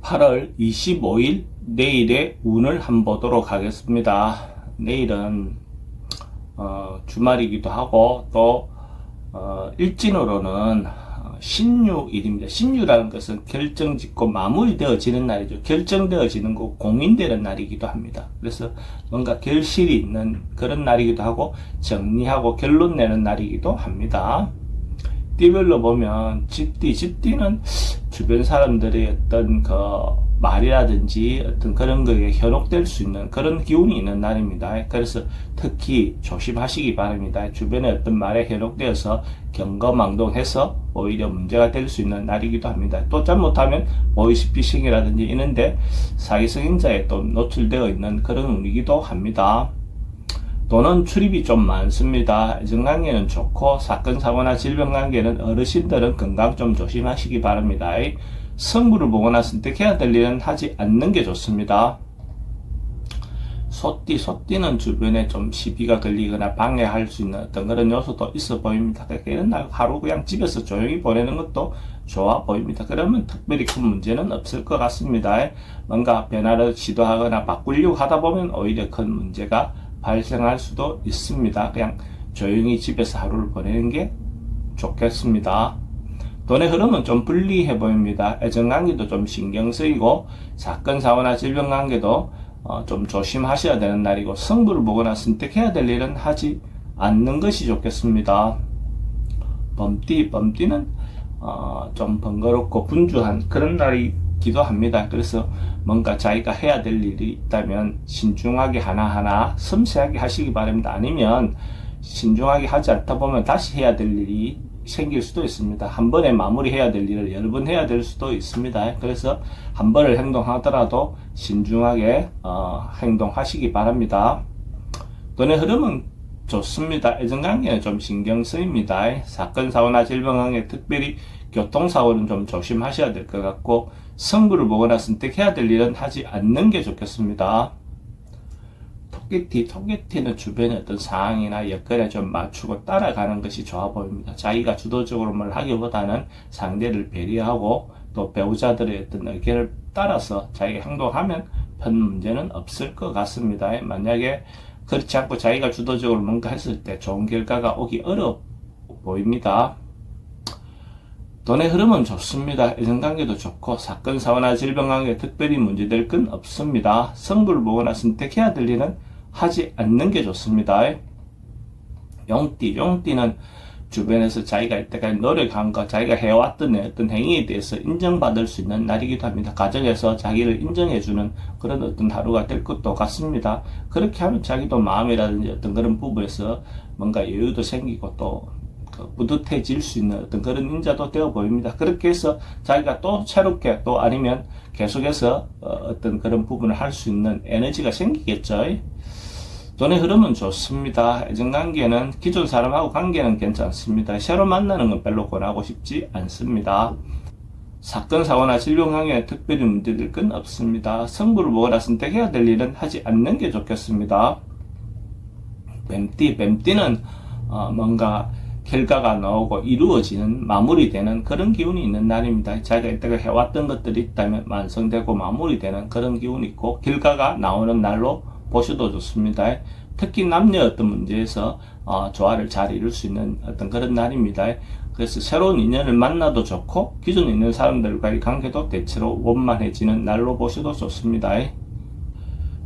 8월 25일 내일의 운을 한번 보도록 하겠습니다. 내일은 주말이기도 하고 또 일진으로는 신유일입니다. 신유라는 것은 결정짓고 마무리되어지는 날이죠. 결정되어지는 거 공인되는 날이기도 합니다. 그래서 뭔가 결실이 있는 그런 날이기도 하고 정리하고 결론 내는 날이기도 합니다. 띠별로 보면 집띠는 주변 사람들의 어떤 그 말이라든지 어떤 그런 거에 현혹될 수 있는 그런 기운이 있는 날입니다. 그래서 특히 조심하시기 바랍니다. 주변의 어떤 말에 현혹되어서 경거망동해서 오히려 문제가 될 수 있는 날이기도 합니다. 또 잘못하면 보이스피싱이라든지 이런데 사기성인자에 또 노출되어 있는 그런 운이기도 합니다. 돈은 출입이 좀 많습니다. 애정관계는 좋고 사건 사고나 질병 관계는 어르신들은 건강 좀 조심하시기 바랍니다. 성부를 보거나 선택해야 될 일은 하지 않는 게 좋습니다. 소띠는 주변에 좀 시비가 걸리거나 방해할 수 있는 어떤 그런 요소도 있어 보입니다. 이런 날 하루 그냥 집에서 조용히 보내는 것도 좋아 보입니다. 그러면 특별히 큰 문제는 없을 것 같습니다. 뭔가 변화를 시도하거나 바꾸려고 하다 보면 오히려 큰 문제가 발생할 수도 있습니다. 그냥 조용히 집에서 하루를 보내는 게 좋겠습니다. 돈의 흐름은 좀 불리해 보입니다. 애정관계도 좀 신경 쓰이고 사건 사고나 질병 관계도 좀 조심하셔야 되는 날이고 성부를 보거나 선택해야 될 일은 하지 않는 것이 좋겠습니다. 범띠는 좀 번거롭고 분주한 그런 날이기도 합니다. 그래서 뭔가 자기가 해야 될 일이 있다면 신중하게 하나하나 섬세하게 하시기 바랍니다. 아니면 신중하게 하지 않다 보면 다시 해야 될 일이 생길 수도 있습니다. 한 번에 마무리해야 될 일을 여러 번 해야 될 수도 있습니다. 그래서 한 번을 행동하더라도 신중하게 행동하시기 바랍니다. 돈의 흐름은 좋습니다. 애정관계는 좀 신경 쓰입니다. 사건 사고나 질병 관계, 특별히 교통사고는 좀 조심하셔야 될 것 같고 성부를 보거나 선택해야 될 일은 하지 않는 게 좋겠습니다. 토끼띠는 주변의 어떤 상황이나 여건에 좀 맞추고 따라가는 것이 좋아 보입니다. 자기가 주도적으로 뭘 하기보다는 상대를 배려하고 또 배우자들의 어떤 의견을 따라서 자기가 행동하면 큰 문제는 없을 것 같습니다. 만약에 그렇지 않고 자기가 주도적으로 뭔가 했을 때 좋은 결과가 오기 어려워 보입니다. 돈의 흐름은 좋습니다. 애정관계도 좋고 사건 사고나 질병 관계에 특별히 문제될 건 없습니다. 성부를 보거나 선택해야 될 일은 하지 않는 게 좋습니다. 용띠는 주변에서 자기가 이때까지 노력한 것, 자기가 해왔던 어떤 행위에 대해서 인정받을 수 있는 날이기도 합니다. 가정에서 자기를 인정해주는 그런 어떤 하루가 될 것도 같습니다. 그렇게 하면 자기도 마음이라든지 어떤 그런 부분에서 뭔가 여유도 생기고 또 뿌듯해질 수 있는 어떤 그런 인자도 되어 보입니다. 그렇게 해서 자기가 또 새롭게 또 아니면 계속해서 어떤 그런 부분을 할 수 있는 에너지가 생기겠죠. 돈의 흐름은 좋습니다. 애정관계는 기존 사람하고 관계는 괜찮습니다. 새로 만나는 건 별로 권하고 싶지 않습니다. 사건 사고나 질병 관계에 특별히 문제될 건 없습니다. 성부를 보거나 선택해야 될 일은 하지 않는 게 좋겠습니다. 뱀띠는 뭔가 결과가 나오고 이루어지는 마무리되는 그런 기운이 있는 날입니다. 자기가 이때가 해왔던 것들이 있다면 완성되고 마무리되는 그런 기운이 있고 결과가 나오는 날로 보셔도 좋습니다. 특히 남녀 어떤 문제에서 조화를 잘 이룰 수 있는 어떤 그런 날입니다. 그래서 새로운 인연을 만나도 좋고 기존에 있는 사람들과의 관계도 대체로 원만해지는 날로 보셔도 좋습니다.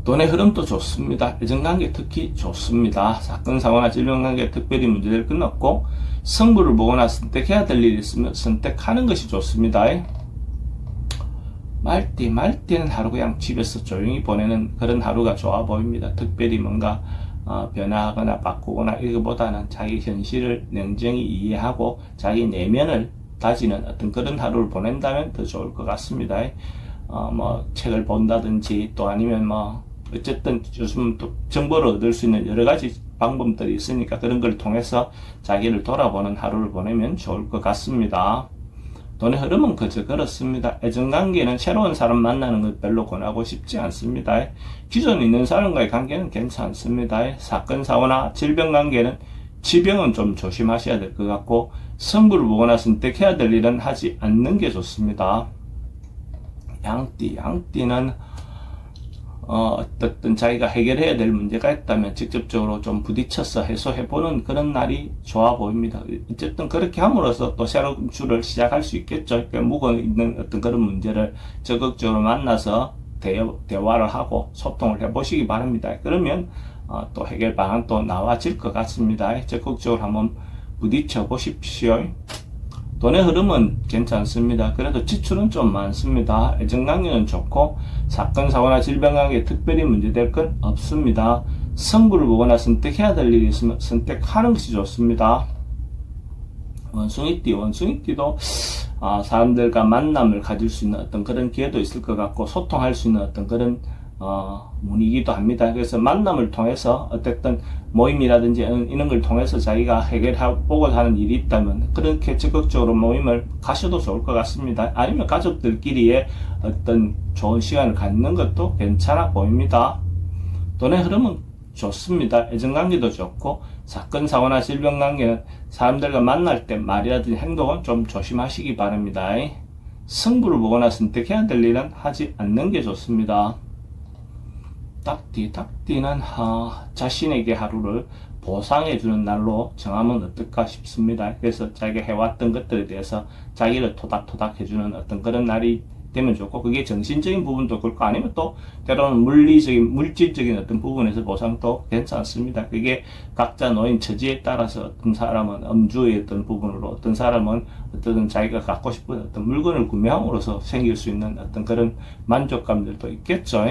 돈의 흐름도 좋습니다. 애정관계 특히 좋습니다. 사건 사고나 질병 관계 특별히 문제될 건 없고 성부를 보거나 선택해야 될 일이 있으면 선택하는 것이 좋습니다. 말띠는 하루 그냥 집에서 조용히 보내는 그런 하루가 좋아 보입니다. 특별히 뭔가 변화하거나 바꾸거나 이거보다는 자기 현실을 냉정히 이해하고 자기 내면을 다지는 어떤 그런 하루를 보낸다면 더 좋을 것 같습니다. 책을 본다든지 또 아니면 어쨌든 요즘 또 정보를 얻을 수 있는 여러 가지 방법들이 있으니까 그런 걸 통해서 자기를 돌아보는 하루를 보내면 좋을 것 같습니다. 돈의 흐름은 그저 그렇습니다. 애정관계는 새로운 사람 만나는 것 별로 권하고 싶지 않습니다. 기존에 있는 사람과의 관계는 괜찮습니다. 사건 사고나 질병 관계는 지병은 좀 조심하셔야 될 것 같고 성부를 보거나 선택해야 될 일은 하지 않는 게 좋습니다. 양띠는 어떤 자기가 해결해야 될 문제가 있다면 직접적으로 좀 부딪혀서 해소해보는 그런 날이 좋아 보입니다. 어쨌든 그렇게 함으로써 또 새로운 주를 시작할 수 있겠죠. 그러니까 묵어있는 어떤 그런 문제를 적극적으로 만나서 대화를 하고 소통을 해보시기 바랍니다. 그러면 또 해결 방안도 나와질 것 같습니다. 적극적으로 한번 부딪혀 보십시오. 돈의 흐름은 괜찮습니다. 그래도 지출은 좀 많습니다. 애정관계는 좋고 사건, 사고나 질병 관계에 특별히 문제될 건 없습니다. 승부를 보거나 선택해야 될 일이 있으면 선택하는 것이 좋습니다. 원숭이띠도 사람들과 만남을 가질 수 있는 어떤 그런 기회도 있을 것 같고 소통할 수 있는 어떤 그런 문이기도 합니다. 그래서 만남을 통해서 어쨌든 모임이라든지 이런 걸 통해서 자기가 해결해보고 하는 일이 있다면 그렇게 적극적으로 모임을 가셔도 좋을 것 같습니다. 아니면 가족들끼리의 어떤 좋은 시간을 갖는 것도 괜찮아 보입니다. 돈의 흐름은 좋습니다. 애정관계도 좋고 사건, 사고나 질병 관계는 사람들과 만날 때 말이라든지 행동은 좀 조심하시기 바랍니다. 승부를 보거나 선택해야 될 일은 하지 않는 게 좋습니다. 닭띠는 자신에게 하루를 보상해주는 날로 정하면 어떨까 싶습니다. 그래서 자기가 해왔던 것들에 대해서 자기를 토닥토닥 해주는 어떤 그런 날이 되면 좋고, 그게 정신적인 부분도 그렇고 아니면 또 때로는 물질적인 어떤 부분에서 보상도 괜찮습니다. 그게 각자 놓인 처지에 따라서 어떤 사람은 음주의 어떤 부분으로, 어떤 사람은 어떤 자기가 갖고 싶은 어떤 물건을 구매함으로써 생길 수 있는 어떤 그런 만족감들도 있겠죠.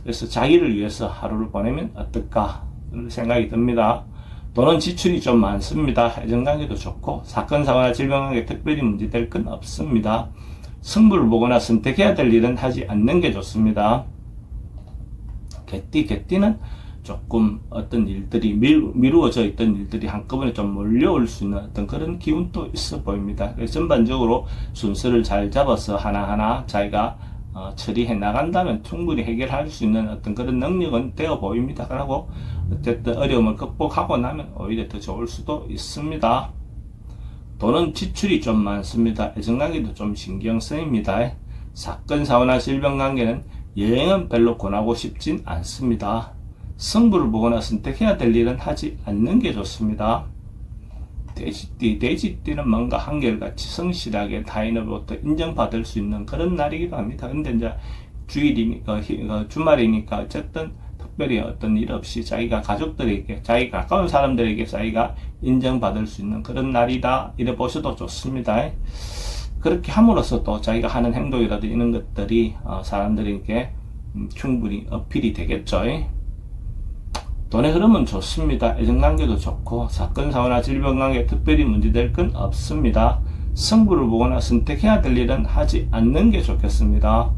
그래서 자기를 위해서 하루를 보내면 어떨까 생각이 듭니다. 돈은 지출이 좀 많습니다. 애정관계도 좋고 사건, 사고나 질병 관계 특별히 문제될 건 없습니다. 승부를 보거나 선택해야 될 일은 하지 않는 게 좋습니다. 개띠는 조금 어떤 일들이 미루어져 있던 일들이 한꺼번에 좀 몰려올 수 있는 어떤 그런 기운도 있어 보입니다. 그래서 전반적으로 순서를 잘 잡아서 하나하나 자기가 처리해 나간다면 충분히 해결할 수 있는 어떤 그런 능력은 되어 보입니다. 그리고 어쨌든 어려움을 극복하고 나면 오히려 더 좋을 수도 있습니다. 돈은 지출이 좀 많습니다. 애정관계도 좀 신경 쓰입니다. 사건, 사고나 질병 관계는 여행은 별로 권하고 싶진 않습니다. 승부를 보거나 선택해야 될 일은 하지 않는 게 좋습니다. 돼지띠는 뭔가 한결같이 성실하게 타인으로부터 인정받을 수 있는 그런 날이기도 합니다. 근데 이제 주일이니까, 주말이니까 어쨌든 특별히 어떤 일 없이 자기가 가족들에게, 자기 가까운 사람들에게 자기가 인정받을 수 있는 그런 날이다, 이래 보셔도 좋습니다. 그렇게 함으로써 또 자기가 하는 행동이라든지 이런 것들이 사람들에게 충분히 어필이 되겠죠. 돈의 흐름은 좋습니다. 애정관계도 좋고 사건, 사고나 질병 관계 특별히 문제될 건 없습니다. 승부를 보거나 선택해야 될 일은 하지 않는 게 좋겠습니다.